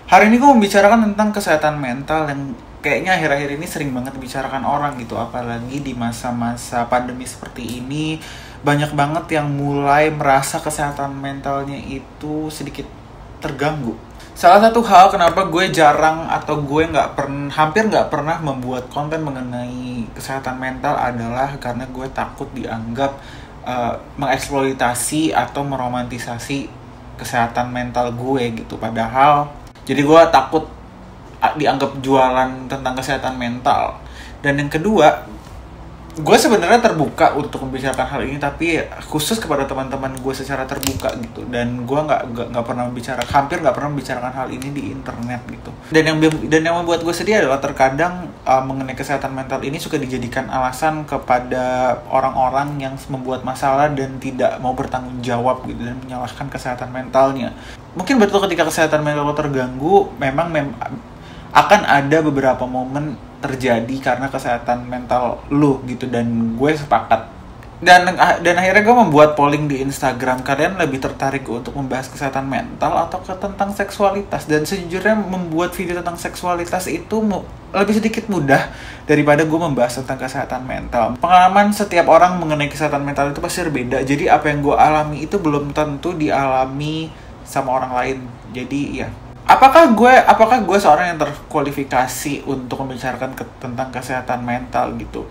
Hari ini gue membicarakan tentang kesehatan mental yang kayaknya akhir-akhir ini sering banget dibicarakan orang gitu. Apalagi di masa-masa pandemi seperti ini, banyak banget yang mulai merasa kesehatan mentalnya itu sedikit terganggu. Salah satu hal kenapa gue jarang atau gue hampir nggak pernah membuat konten mengenai kesehatan mental adalah karena gue takut dianggap mengeksploitasi atau meromantisasi kesehatan mental gue gitu. Padahal jadi gue takut dianggap jualan tentang kesehatan mental. Dan yang kedua, gue sebenarnya terbuka untuk membicarakan hal ini, tapi khusus kepada teman-teman gue secara terbuka gitu. Dan gue nggak pernah hampir nggak pernah membicarakan hal ini di internet gitu. Dan yang membuat gue sedih adalah terkadang mengenai kesehatan mental ini suka dijadikan alasan kepada orang-orang yang membuat masalah dan tidak mau bertanggung jawab gitu, dan menyalahkan kesehatan mentalnya. Mungkin betul ketika kesehatan mental lo terganggu, memang akan ada beberapa momen terjadi karena kesehatan mental lu gitu, dan gue sepakat. Dan akhirnya gue membuat polling di Instagram, kalian lebih tertarik untuk membahas kesehatan mental atau tentang seksualitas? Dan sejujurnya membuat video tentang seksualitas itu lebih sedikit mudah daripada gue membahas tentang kesehatan mental. Pengalaman setiap orang mengenai kesehatan mental itu pasti berbeda. Jadi apa yang gue alami itu belum tentu dialami sama orang lain. Jadi ya, Apakah gue seorang yang terkualifikasi untuk membicarakan tentang kesehatan mental gitu?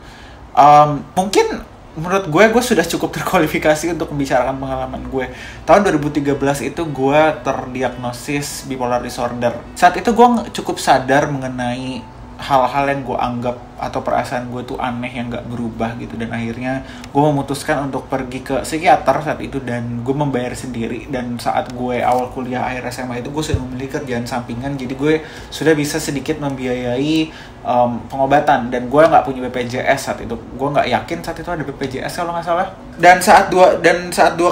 Mungkin menurut gue sudah cukup terkualifikasi untuk membicarakan pengalaman gue. Tahun 2013 itu gue terdiagnosis bipolar disorder. Saat itu gue cukup sadar mengenai hal-hal yang gue anggap atau perasaan gue tuh aneh yang gak berubah gitu. Dan akhirnya gue memutuskan untuk pergi ke psikiater saat itu, dan gue membayar sendiri. Dan saat gue awal kuliah akhir SMA itu gue sudah memiliki kerjaan sampingan, jadi gue sudah bisa sedikit membiayai pengobatan. Dan gue gak punya BPJS saat itu. Gue gak yakin saat itu ada BPJS kalau gak salah. Dan saat dua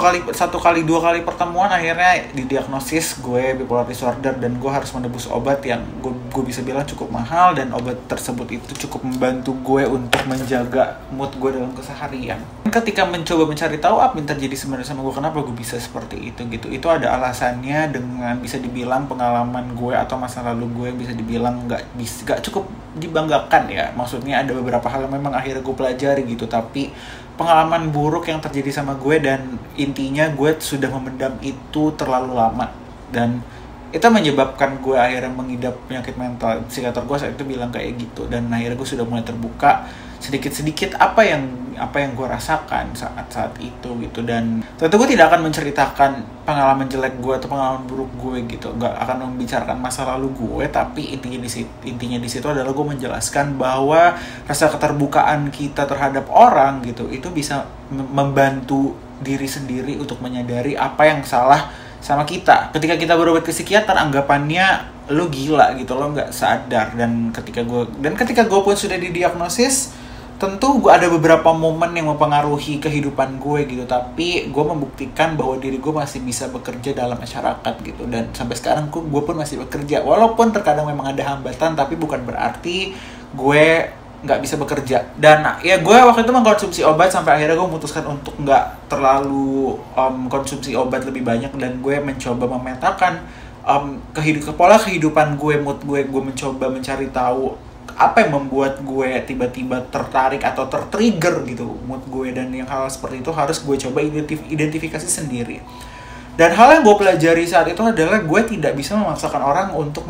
kali pertemuan akhirnya didiagnosis gue bipolar disorder, dan gue harus menebus obat yang gue bisa bilang cukup mahal, dan obat tersebut itu cukup membantu gue untuk menjaga mood gue dalam keseharian. Ketika mencoba mencari tahu apa yang terjadi sebenarnya sama gue, kenapa gue bisa seperti itu gitu, itu ada alasannya. Dengan bisa dibilang pengalaman gue atau masa lalu gue bisa dibilang gak cukup dibanggakan ya. Maksudnya ada beberapa hal yang memang akhirnya gue pelajari gitu, tapi pengalaman buruk yang terjadi sama gue, dan intinya gue sudah memendam itu terlalu lama, dan itu menyebabkan gue akhirnya mengidap penyakit mental. Psikiater gue saat itu bilang kayak gitu, dan akhirnya gue sudah mulai terbuka sedikit-sedikit apa yang gue rasakan saat itu gitu. Dan tentu gue tidak akan menceritakan pengalaman jelek gue atau pengalaman buruk gue gitu, nggak akan membicarakan masa lalu gue, tapi intinya di situ adalah gue menjelaskan bahwa rasa keterbukaan kita terhadap orang gitu itu bisa membantu diri sendiri untuk menyadari apa yang salah sama kita. Ketika kita berobat ke psikiater, anggapannya lo gila gitu, lo nggak sadar. Dan ketika gue pun sudah didiagnosis, tentu gue ada beberapa momen yang mempengaruhi kehidupan gue gitu, tapi gue membuktikan bahwa diri gue masih bisa bekerja dalam masyarakat gitu. Dan sampai sekarang gue pun masih bekerja, walaupun terkadang memang ada hambatan, tapi bukan berarti gue nggak bisa bekerja. Dan ya gue waktu itu mengkonsumsi obat sampai akhirnya gue memutuskan untuk nggak terlalu konsumsi obat lebih banyak, dan gue mencoba memetakan pola kehidupan gue, mood gue mencoba mencari tahu apa yang membuat gue tiba-tiba tertarik atau tertrigger gitu mood gue. Dan yang hal seperti itu harus gue coba identifikasi sendiri. Dan hal yang gue pelajari saat itu adalah gue tidak bisa memaksakan orang untuk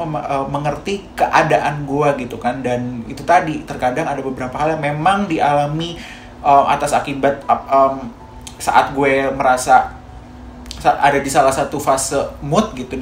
mengerti keadaan gue gitu kan. Dan itu tadi, terkadang ada beberapa hal yang memang dialami atas akibat saat gue merasa ada di salah satu fase mood gitu.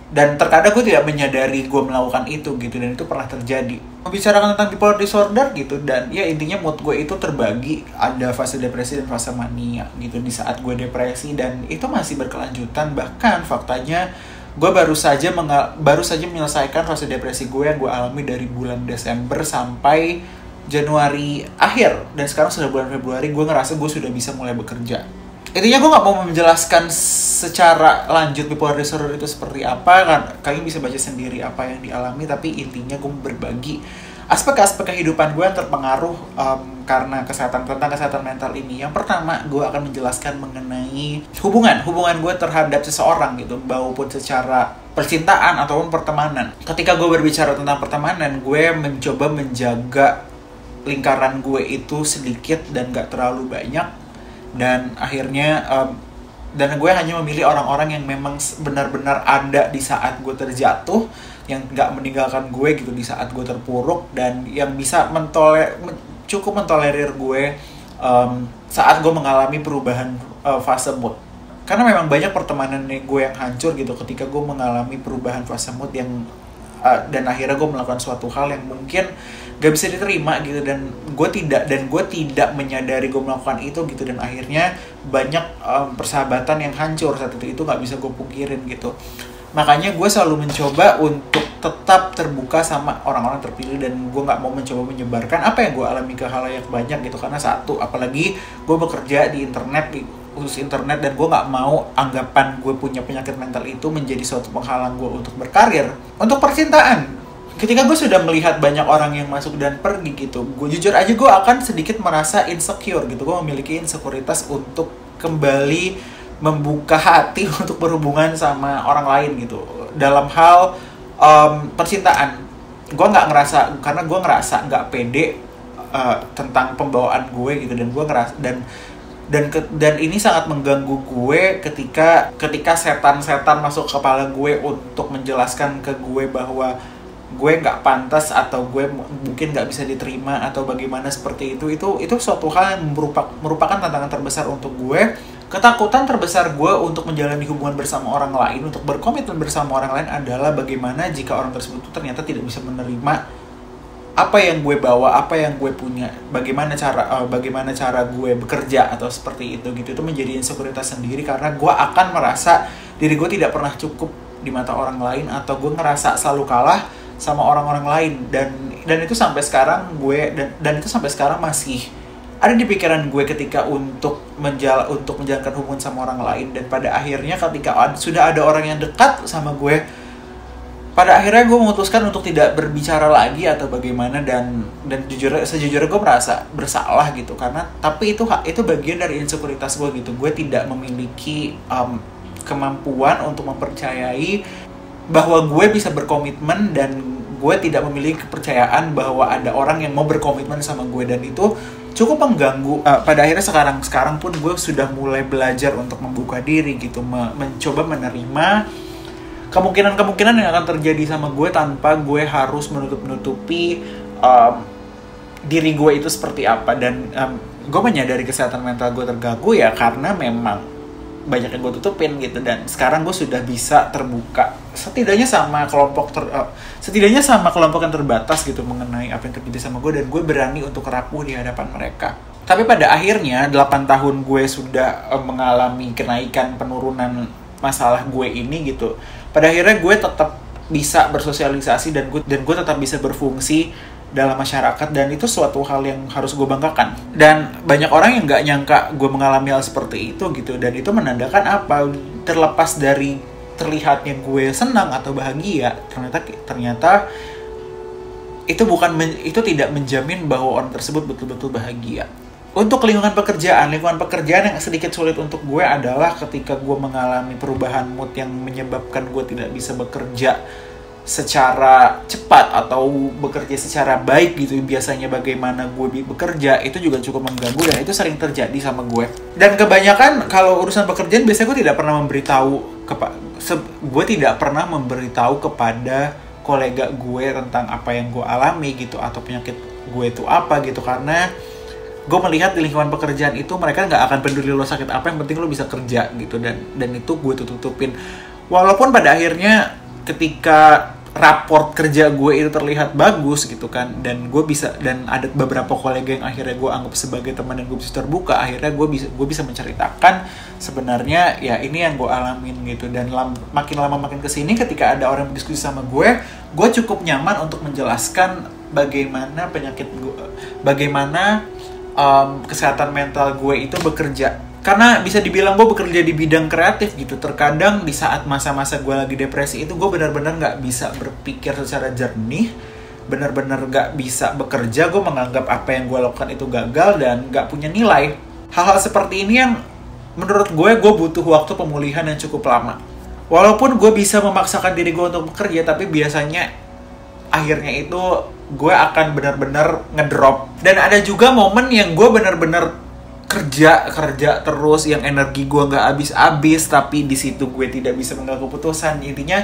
Dan terkadang gue tidak menyadari gue melakukan itu gitu, dan itu pernah terjadi. Membicarakan tentang bipolar disorder gitu, dan ya intinya mood gue itu terbagi, ada fase depresi dan fase mania gitu. Di saat gue depresi, dan itu masih berkelanjutan, bahkan faktanya gue baru saja menyelesaikan fase depresi gue yang gue alami dari bulan Desember sampai Januari akhir, dan sekarang sudah bulan Februari. Gue ngerasa gue sudah bisa mulai bekerja. Intinya gue gak mau menjelaskan secara lanjut bipolar disorder itu seperti apa, kan kalian bisa baca sendiri apa yang dialami. Tapi intinya gue berbagi aspek-aspek kehidupan gue yang terpengaruh karena tentang kesehatan mental ini. Yang pertama, gue akan menjelaskan mengenai hubungan gue terhadap seseorang gitu, maupun secara percintaan ataupun pertemanan. Ketika gue berbicara tentang pertemanan, gue mencoba menjaga lingkaran gue itu sedikit dan gak terlalu banyak, dan akhirnya dan gue hanya memilih orang-orang yang memang benar-benar ada di saat gue terjatuh, yang gak meninggalkan gue gitu di saat gue terpuruk, dan yang bisa cukup mentolerir gue saat gue mengalami perubahan fase mood. Karena memang banyak pertemanan gue yang hancur gitu ketika gue mengalami perubahan fase mood yang dan akhirnya gue melakukan suatu hal yang mungkin gak bisa diterima gitu, dan gue tidak menyadari gue melakukan itu gitu, dan akhirnya banyak persahabatan yang hancur saat itu gak bisa gue pungkirin gitu. Makanya gue selalu mencoba untuk tetap terbuka sama orang-orang terpilih, dan gue gak mau mencoba menyebarkan apa yang gue alami ke halayak banyak gitu. Karena satu, apalagi gue bekerja di internet, khusus internet, dan gue gak mau anggapan gue punya penyakit mental itu menjadi suatu penghalang gue untuk berkarir. Untuk percintaan, ketika gue sudah melihat banyak orang yang masuk dan pergi gitu, gue jujur aja gue akan sedikit merasa insecure gitu. Gue memiliki insekuritas untuk kembali membuka hati untuk berhubungan sama orang lain gitu. Dalam hal percintaan, gue nggak ngerasa, karena gue ngerasa nggak pede tentang pembawaan gue gitu, dan gue ngerasa dan ini sangat mengganggu gue ketika setan-setan masuk kepala gue untuk menjelaskan ke gue bahwa gue nggak pantas atau gue mungkin nggak bisa diterima atau bagaimana seperti itu suatu hal yang merupakan tantangan terbesar untuk gue. Ketakutan terbesar gue untuk menjalani hubungan bersama orang lain, untuk berkomitmen bersama orang lain adalah bagaimana jika orang tersebut ternyata tidak bisa menerima apa yang gue bawa, apa yang gue punya, bagaimana cara gue bekerja atau seperti itu gitu. Itu menjadi insekuritas sendiri, karena gue akan merasa diri gue tidak pernah cukup di mata orang lain, atau gue ngerasa selalu kalah sama orang-orang lain, dan itu sampai sekarang itu sampai sekarang masih ada di pikiran gue ketika untuk menjalankan hubungan sama orang lain. Dan pada akhirnya ketika sudah ada orang yang dekat sama gue, pada akhirnya gue memutuskan untuk tidak berbicara lagi atau bagaimana, dan sejujurnya gue merasa bersalah gitu, karena tapi itu bagian dari insekuritas gue gitu. Gue tidak memiliki kemampuan untuk mempercayai bahwa gue bisa berkomitmen, dan gue tidak memiliki kepercayaan bahwa ada orang yang mau berkomitmen sama gue, dan itu cukup mengganggu. Pada akhirnya sekarang pun gue sudah mulai belajar untuk membuka diri gitu, mencoba menerima kemungkinan yang akan terjadi sama gue tanpa gue harus menutupi diri gue itu seperti apa. Dan gue menyadari kesehatan mental gue terganggu ya karena memang banyak yang gue tutupin gitu, dan sekarang gue sudah bisa terbuka setidaknya sama kelompok yang terbatas gitu mengenai apa yang terjadi sama gue, dan gue berani untuk rapuh di hadapan mereka. Tapi pada akhirnya 8 tahun gue sudah mengalami kenaikan penurunan masalah gue ini gitu. Pada akhirnya gue tetap bisa bersosialisasi, dan gue tetap bisa berfungsi dalam masyarakat, dan itu suatu hal yang harus gue banggakan. Dan banyak orang yang nggak nyangka gue mengalami hal seperti itu gitu, dan itu menandakan apa? Terlepas dari terlihatnya gue senang atau bahagia, ternyata itu tidak menjamin bahwa orang tersebut betul-betul bahagia. Untuk lingkungan pekerjaan yang sedikit sulit untuk gue adalah ketika gue mengalami perubahan mood yang menyebabkan gue tidak bisa bekerja secara cepat atau bekerja secara baik gitu. Biasanya bagaimana gue bekerja itu juga cukup mengganggu, dan itu sering terjadi sama gue. Dan kebanyakan kalau urusan pekerjaan biasanya gue tidak pernah memberitahu kepada kolega gue tentang apa yang gue alami gitu, atau penyakit gue itu apa gitu, karena gue melihat di lingkungan pekerjaan itu mereka nggak akan peduli lo sakit apa, yang penting lo bisa kerja gitu, dan itu gue tutupin. Walaupun pada akhirnya ketika raport kerja gue itu terlihat bagus gitu kan, dan ada beberapa kolega yang akhirnya gue anggap sebagai teman dan gue bisa terbuka, akhirnya gue bisa menceritakan sebenarnya ya ini yang gue alamin gitu. Dan makin lama makin kesini, ketika ada orang berdiskusi sama gue cukup nyaman untuk menjelaskan bagaimana kesehatan mental gue itu bekerja. Karena bisa dibilang gue bekerja di bidang kreatif gitu. Terkadang di saat masa-masa gue lagi depresi itu gue benar-benar gak bisa berpikir secara jernih, benar-benar gak bisa bekerja, gue menganggap apa yang gue lakukan itu gagal dan gak punya nilai. Hal-hal seperti ini yang menurut gue butuh waktu pemulihan yang cukup lama. Walaupun gue bisa memaksakan diri gue untuk bekerja, tapi biasanya akhirnya itu gue akan benar-benar ngedrop. Dan ada juga momen yang gue benar-benar kerja terus, yang energi gue nggak habis-habis, tapi di situ gue tidak bisa mengambil keputusan. Intinya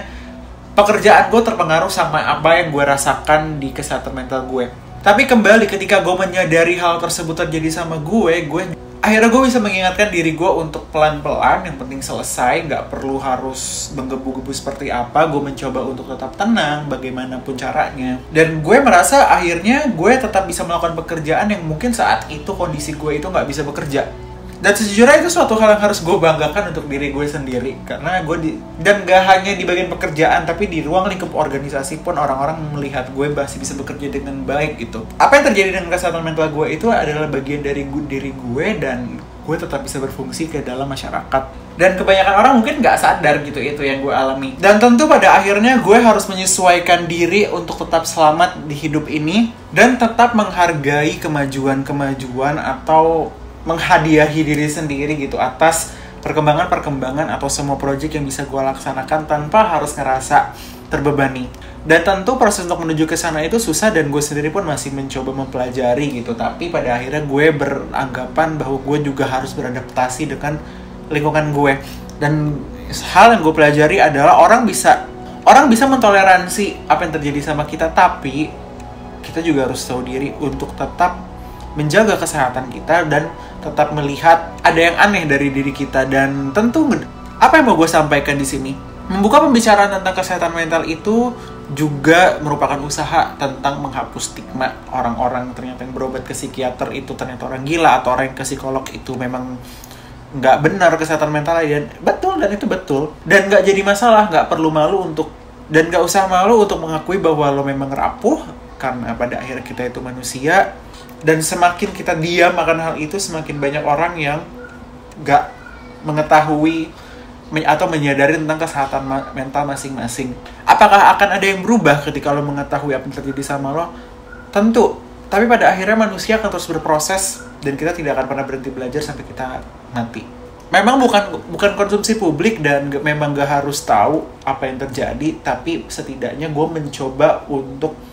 pekerjaan gue terpengaruh sama apa yang gue rasakan di kesehatan mental gue. Tapi kembali ketika gue menyadari hal tersebut terjadi sama gue akhirnya gue bisa mengingatkan diri gue untuk pelan-pelan, yang penting selesai, nggak perlu harus menggebu-gebu seperti apa. Gue mencoba untuk tetap tenang bagaimanapun caranya. Dan gue merasa akhirnya gue tetap bisa melakukan pekerjaan yang mungkin saat itu kondisi gue itu nggak bisa bekerja. Dan sejujurnya itu suatu hal yang harus gue banggakan untuk diri gue sendiri. Karena dan gak hanya di bagian pekerjaan, tapi di ruang lingkup organisasi pun orang-orang melihat gue masih bisa bekerja dengan baik gitu. Apa yang terjadi dengan kesehatan mental gue itu adalah bagian dari diri gue, dan gue tetap bisa berfungsi ke dalam masyarakat. Dan kebanyakan orang mungkin gak sadar gitu, itu yang gue alami. Dan tentu pada akhirnya gue harus menyesuaikan diri untuk tetap selamat di hidup ini, dan tetap menghargai kemajuan-kemajuan atau menghadiahi diri sendiri gitu atas perkembangan atau semua proyek yang bisa gue laksanakan tanpa harus ngerasa terbebani. Dan tentu proses untuk menuju ke sana itu susah, dan gue sendiri pun masih mencoba mempelajari gitu. Tapi pada akhirnya gue beranggapan bahwa gue juga harus beradaptasi dengan lingkungan gue. Dan hal yang gue pelajari adalah orang bisa mentoleransi apa yang terjadi sama kita, tapi kita juga harus tahu diri untuk tetap menjaga kesehatan kita dan tetap melihat ada yang aneh dari diri kita. Dan tentu apa yang mau gue sampaikan di sini, membuka pembicaraan tentang kesehatan mental itu juga merupakan usaha tentang menghapus stigma orang-orang ternyata yang berobat ke psikiater itu ternyata orang gila, atau orang yang ke psikolog itu memang nggak benar kesehatan mentalnya. Dan itu betul dan nggak jadi masalah, nggak perlu malu untuk, dan nggak usah malu untuk mengakui bahwa lo memang rapuh, karena pada akhirnya kita itu manusia. Dan semakin kita diam akan hal itu, semakin banyak orang yang gak mengetahui atau menyadari tentang kesehatan mental masing-masing. Apakah akan ada yang berubah ketika lo mengetahui apa yang terjadi sama lo? Tentu. Tapi pada akhirnya manusia akan terus berproses, dan kita tidak akan pernah berhenti belajar sampai kita mati. Memang bukan konsumsi publik, dan memang gak harus tahu apa yang terjadi, tapi setidaknya gue mencoba untuk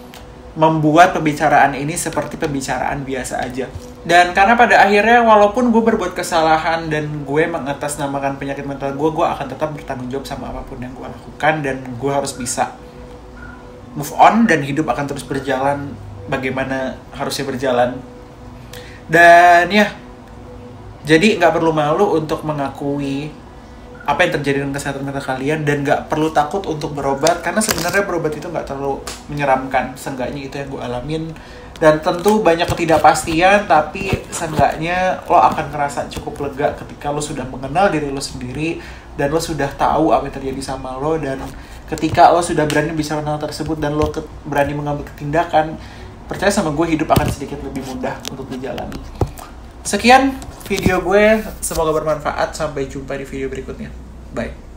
membuat pembicaraan ini seperti pembicaraan biasa aja. Dan karena pada akhirnya walaupun gue berbuat kesalahan dan gue mengatasnamakan penyakit mental gue akan tetap bertanggung jawab sama apapun yang gue lakukan, dan gue harus bisa move on, dan hidup akan terus berjalan bagaimana harusnya berjalan. Dan ya, jadi nggak perlu malu untuk mengakui apa yang terjadi dengan kesehatan mental kalian, dan nggak perlu takut untuk berobat, karena sebenarnya berobat itu nggak terlalu menyeramkan. Seenggaknya itu yang gue alamin. Dan tentu banyak ketidakpastian, tapi seenggaknya lo akan ngerasa cukup lega ketika lo sudah mengenal diri lo sendiri, dan lo sudah tahu apa yang terjadi sama lo. Dan ketika lo sudah berani bicara hal tersebut, dan lo berani mengambil tindakan, percaya sama gue, hidup akan sedikit lebih mudah untuk dijalani. Sekian video gue, semoga bermanfaat. Sampai jumpa di video berikutnya. Bye.